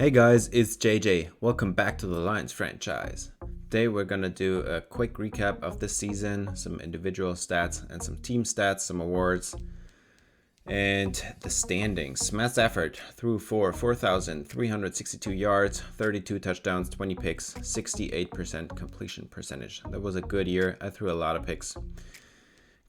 Hey guys, it's JJ. Welcome back to the Lions franchise. Today we're gonna do a quick recap of this season, some individual stats and some team stats, some awards, and the standings. Matt Stafford threw for 4,362 yards, 32 touchdowns, 20 picks, 68% completion percentage. That was a good year. I threw a lot of picks.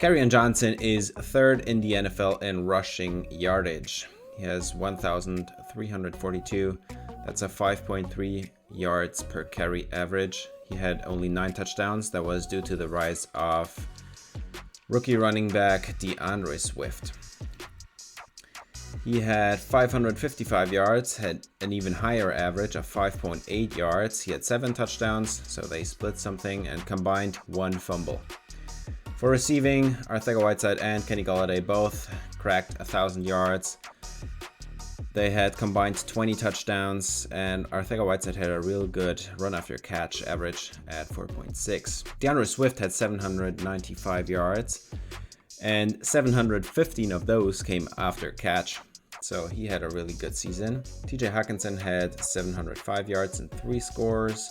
Kerryon Johnson is third in the NFL in rushing yardage. He has 1,342. That's a 5.3 yards per carry average. He had only 9 touchdowns. That was due to the rise of rookie running back DeAndre Swift. He had 555 yards, had an even higher average of 5.8 yards. He had 7 touchdowns, so they split something and combined 1 fumble. For receiving, Arcega-Whiteside and Kenny Golladay both cracked 1,000 yards. They had combined 20 touchdowns, and Arcega-Whiteside had a real good run after catch average at 4.6. DeAndre Swift had 795 yards, and 715 of those came after catch. So he had a really good season. TJ Hockenson had 705 yards and 3 scores.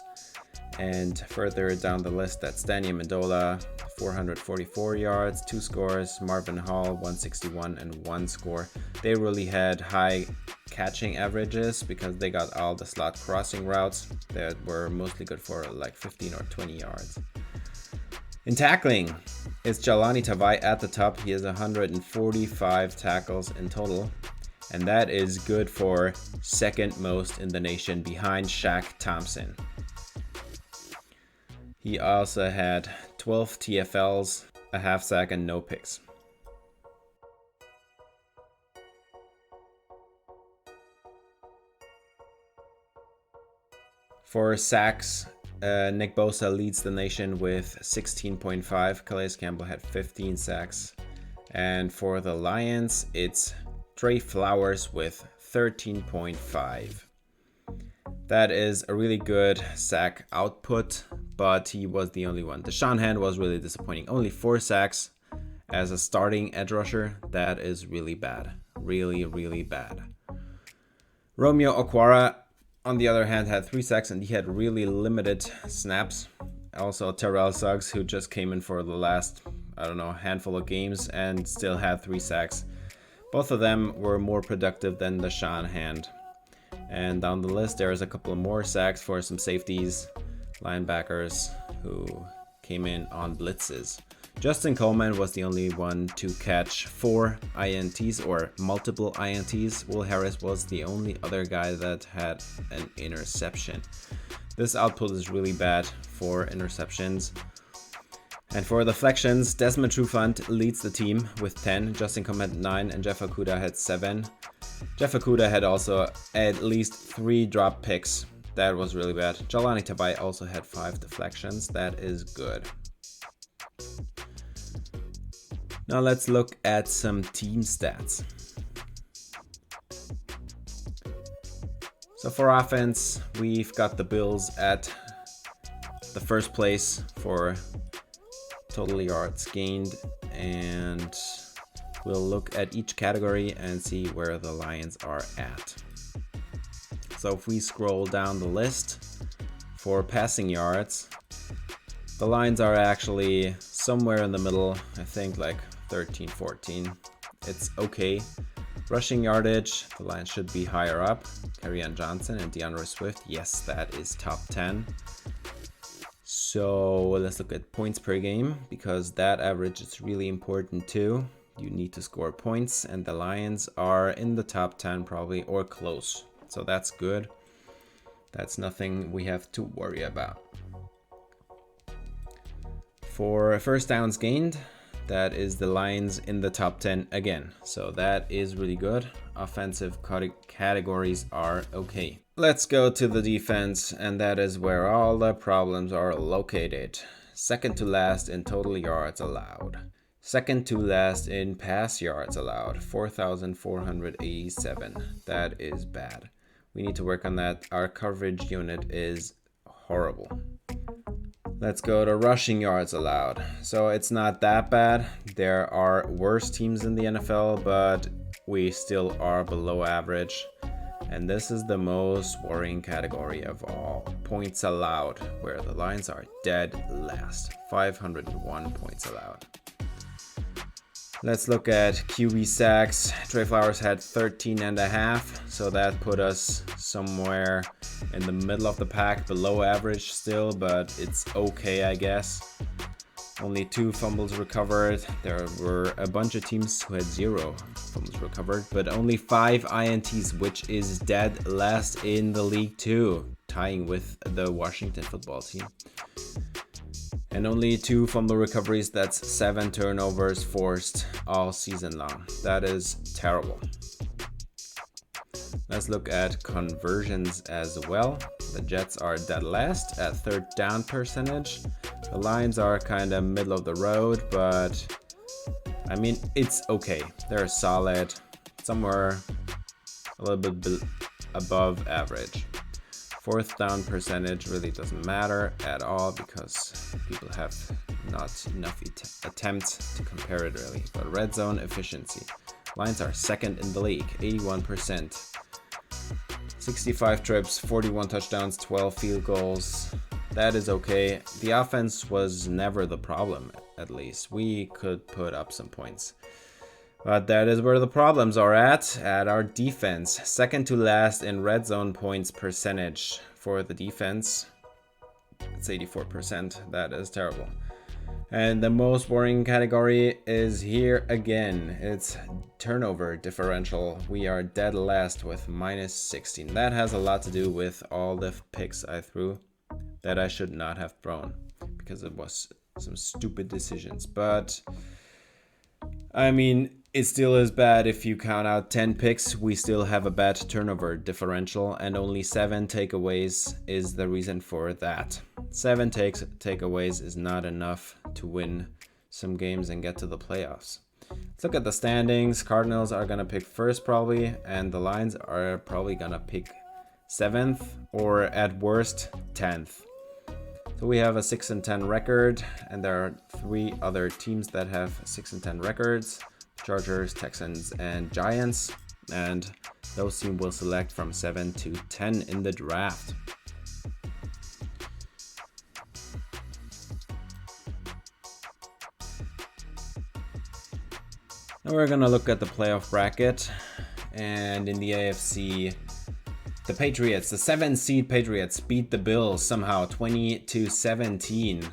And further down the list, that's Danny Amendola, 444 yards, 2 scores. Marvin Hall, 161 and 1 score. They really had high catching averages because they got all the slot crossing routes that were mostly good for like 15 or 20 yards. In tackling, it's Jahlani Tavai at the top. He has 145 tackles in total, and that is good for second most in the nation behind Shaq Thompson. He also had 12 TFLs, a half sack, and no picks. For sacks, Nick Bosa leads the nation with 16.5. Calais Campbell had 15 sacks. And for the Lions, it's Trey Flowers with 13.5. That is a really good sack output, but he was the only one. Deshaun Hand was really disappointing. Only 4 sacks as a starting edge rusher. That is really bad. Really, really bad. Romeo Okwara, on the other hand, had 3 sacks and he had really limited snaps. Also, Terrell Suggs, who just came in for the last, handful of games and still had 3 sacks. Both of them were more productive than Deshaun Hand. And down the list, there is a couple of more sacks for some safeties, linebackers who came in on blitzes. Justin Coleman was the only one to catch 4 INTs or multiple INTs. Will Harris was the only other guy that had an interception. This output is really bad for interceptions. And for deflections, Desmond Trufant leads the team with 10, Justin Coleman had 9, and Jeff Okudah had 7. Jeff Okudah had also at least 3 drop picks. That was really bad. Jahlani Tavai also had 5 deflections. That is good. Now let's look at some team stats. So for offense, we've got the Bills at the first place for total yards gained, and we'll look at each category and see where the Lions are at. So if we scroll down the list for passing yards, the Lions are actually somewhere in the middle, I think like 13, 14. It's okay. Rushing yardage, the Lions should be higher up. Kerryon Johnson and DeAndre Swift, yes, that is top 10. So let's look at points per game, because that average is really important too. You need to score points, and the Lions are in the top 10 probably, or close. So that's good. That's nothing we have to worry about. For first downs gained, that is the Lions in the top 10 again. So that is really good. Offensive categories are okay. Let's go to the defense, and that is where all the problems are located. Second to last in total yards allowed. Second to last in pass yards allowed, 4,487. That is bad. We need to work on that. Our coverage unit is horrible. Let's go to rushing yards allowed. So it's not that bad. There are worse teams in the NFL, but we still are below average. And this is the most worrying category of all. Points allowed, where the Lions are dead last. 501 points allowed. Let's look at QB sacks. Trey Flowers had 13.5, so that put us somewhere in the middle of the pack, below average still, but it's okay, I guess. Only 2 fumbles recovered. There were a bunch of teams who had 0 fumbles recovered, but only 5 INTs, which is dead last in the league too, tying with the Washington football team. And only 2 fumble recoveries, that's 7 turnovers forced all season long. That is terrible. Let's look at conversions as well. The Jets are dead last at 3rd down percentage. The Lions are kind of middle of the road, but I mean, it's okay. They're solid, somewhere a little bit above average. 4th down percentage really doesn't matter at all because people have not enough attempts to compare it really. But red zone efficiency. Lions are 2nd in the league, 81%. 65 trips, 41 touchdowns, 12 field goals. That is okay. The offense was never the problem, at least. We could put up some points. But that is where the problems are at our defense. 2nd to last in red zone points percentage for the defense. It's 84%. That is terrible. And the most worrying category is here again. It's turnover differential. We are dead last with -16. That has a lot to do with all the picks I threw that I should not have thrown because it was some stupid decisions. But I mean, it still is bad if you count out 10 picks. We still have a bad turnover differential, and only 7 takeaways is the reason for that. 7 takeaways is not enough to win some games and get to the playoffs. Let's look at the standings. Cardinals are going to pick first probably, and the Lions are probably going to pick 7th or at worst 10th. So we have a 6-10 record, and there are 3 other teams that have 6-10 records. Chargers, Texans, and Giants, and those teams will select from 7 to 10 in the draft. Now we're gonna look at the playoff bracket, and in the AFC, the Patriots, the 7 seed Patriots, beat the Bills somehow 20-17.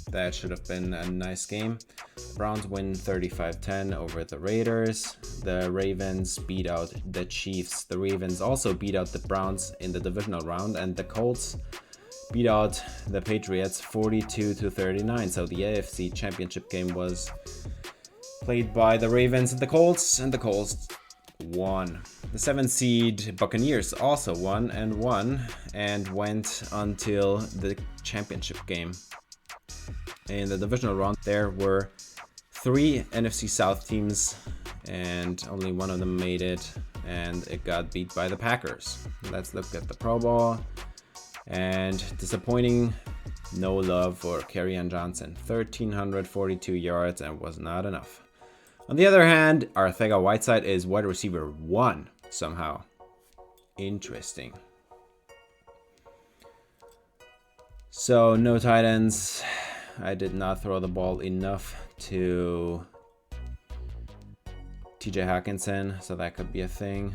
That should have been a nice game. The Browns win 35-10 over the Raiders. The Ravens beat out the Chiefs. The Ravens also beat out the Browns in the divisional round, and the Colts beat out the Patriots 42-39. So the AFC Championship game was played by the Ravens and the Colts won. The 7 seed Buccaneers also won and went until the championship game. In the divisional round, there were 3 NFC South teams, and only one of them made it, and it got beat by the Packers. Let's look at the Pro Bowl. And disappointing, no love for Kerryon Johnson. 1,342 yards and was not enough. On the other hand, Arcega-Whiteside is wide receiver 1 somehow. Interesting. So no tight ends. I did not throw the ball enough to TJ Hockenson, so that could be a thing.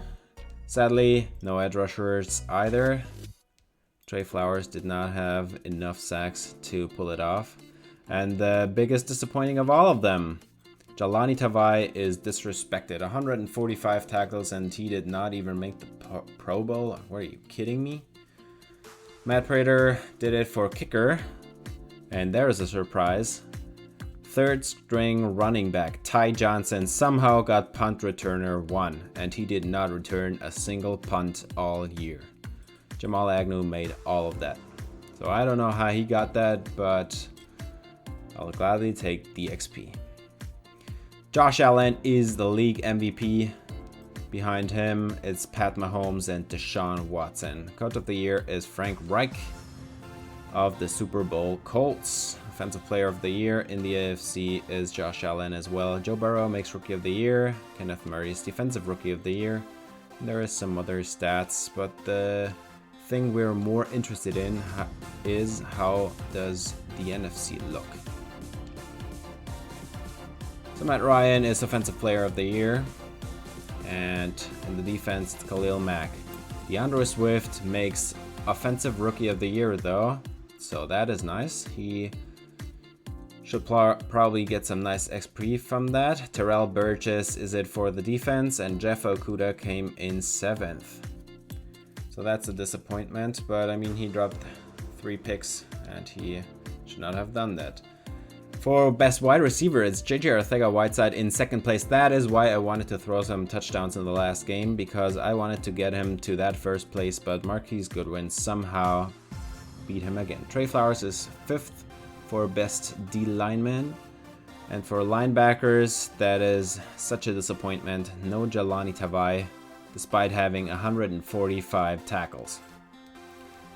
Sadly, no edge rushers either. Trey Flowers did not have enough sacks to pull it off. And the biggest disappointing of all of them, Jahlani Tavai is disrespected. 145 tackles and he did not even make the Pro Bowl. Are you kidding me? Matt Prater did it for kicker. And there is a surprise. 3rd string running back Ty Johnson somehow got punt returner 1, and he did not return a single punt all year. Jamal Agnew made all of that. So I don't know how he got that, but I'll gladly take the XP. Josh Allen is the league MVP. Behind him, it's Pat Mahomes and Deshaun Watson. Coach of the year is Frank Reich of the Super Bowl Colts. Offensive player of the year in the AFC is Josh Allen as well. Joe Burrow makes rookie of the year. Kenneth Murray is defensive rookie of the year. There is some other stats, but the thing we're more interested in is how does the NFC look. So Matt Ryan is Offensive Player of the Year, and in the defense it's Khalil Mack. DeAndre Swift makes Offensive Rookie of the Year though, so that is nice. He should probably get some nice XP from that. Terrell Burgess is it for the defense, and Jeff Okudah came in 7th. So that's a disappointment, but I mean, he dropped 3 picks and he should not have done that. For best wide receiver, it's JJ Arcega-Whiteside in 2nd place. That is why I wanted to throw some touchdowns in the last game, because I wanted to get him to that 1st place, but Marquise Goodwin somehow beat him again. Trey Flowers is 5th for best D lineman. And for linebackers, that is such a disappointment. No Jelani Tavai, despite having 145 tackles.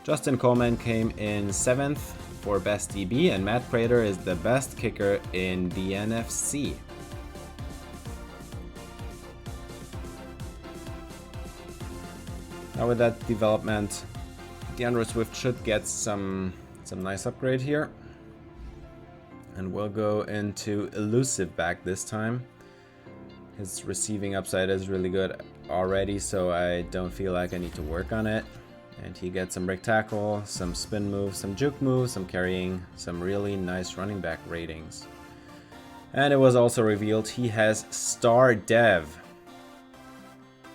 Justin Coleman came in 7th for best DB, and Matt Prater is the best kicker in the NFC. Now with that development, DeAndre Swift should get some nice upgrade here. And we'll go into elusive back this time. His receiving upside is really good already, so I don't feel like I need to work on it. And he gets some break tackle, some spin moves, some juke moves, some carrying, some really nice running back ratings. And it was also revealed he has Star Dev,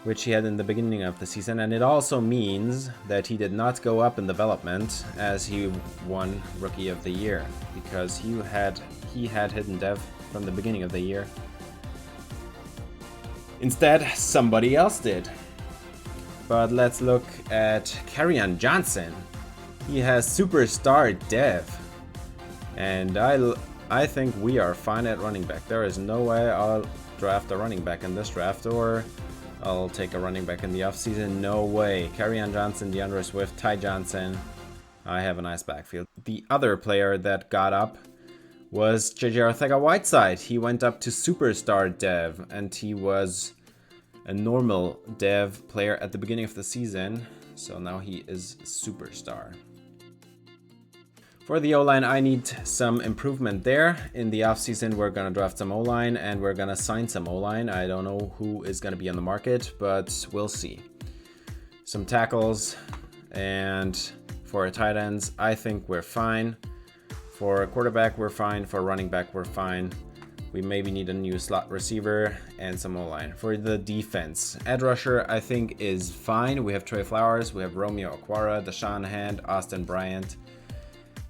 which he had in the beginning of the season, and it also means that he did not go up in development as he won Rookie of the Year, because he had hidden Dev from the beginning of the year. Instead, somebody else did. But let's look at Kerryon Johnson. He has Superstar Dev, and I think we are fine at running back. There is no way I'll draft a running back in this draft, or I'll take a running back in the offseason. No way. Kerryon Johnson, DeAndre Swift, Ty Johnson. I have a nice backfield. The other player that got up was JJ Arcega-Whiteside. He went up to Superstar Dev, and he was a normal Dev player at the beginning of the season. So now he is Superstar. For the O-line, I need some improvement there. In the offseason, we're going to draft some O-line and we're going to sign some O-line. I don't know who is going to be on the market, but we'll see. Some tackles, and for tight ends, I think we're fine. For a quarterback, we're fine. For running back, we're fine. We maybe need a new slot receiver and some O-line. For the defense, edge rusher, I think is fine. We have Trey Flowers, we have Romeo Okwara, Deshaun Hand, Austin Bryant.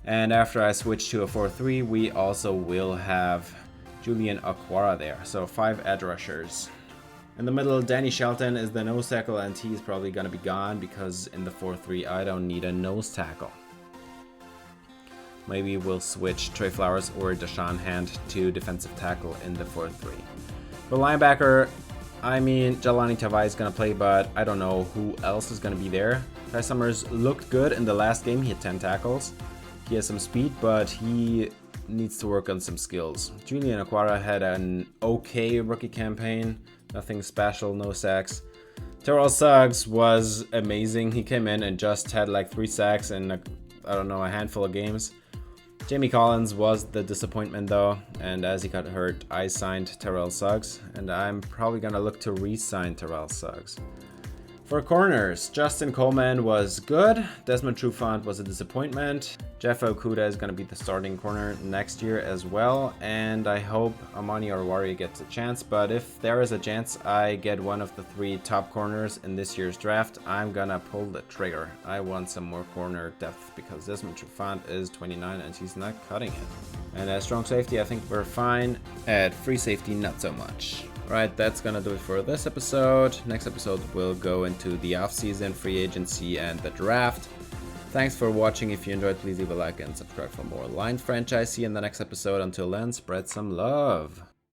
And after I switch to a 4-3, we also will have Julian Okwara there. So 5 edge rushers. In the middle, Danny Shelton is the nose tackle, and he's probably going to be gone because in the 4-3, I don't need a nose tackle. Maybe we'll switch Trey Flowers or Deshaun Hand to defensive tackle in the 4-3. For linebacker, I mean, Jelani Tavai is going to play, but I don't know who else is going to be there. Ty Summers looked good in the last game. He had 10 tackles. He has some speed, but he needs to work on some skills. Julian Okwara had an okay rookie campaign. Nothing special, no sacks. Terrell Suggs was amazing. He came in and just had like 3 sacks in, a handful of games. Jamie Collins was the disappointment though, and as he got hurt, I signed Terrell Suggs, and I'm probably gonna look to re-sign Terrell Suggs. For corners, Justin Coleman was good. Desmond Trufant was a disappointment. Jeff Okudah is going to be the starting corner next year as well. And I hope Amani Oruwari gets a chance. But if there is a chance I get one of the 3 top corners in this year's draft, I'm going to pull the trigger. I want some more corner depth because Desmond Trufant is 29 and he's not cutting it. And at strong safety, I think we're fine. At free safety, not so much. Right, that's gonna do it for this episode. Next episode we'll go into the offseason, free agency, and the draft. Thanks for watching. If you enjoyed, please leave a like and subscribe for more Lions franchise. See you in the next episode. Until then, spread some love.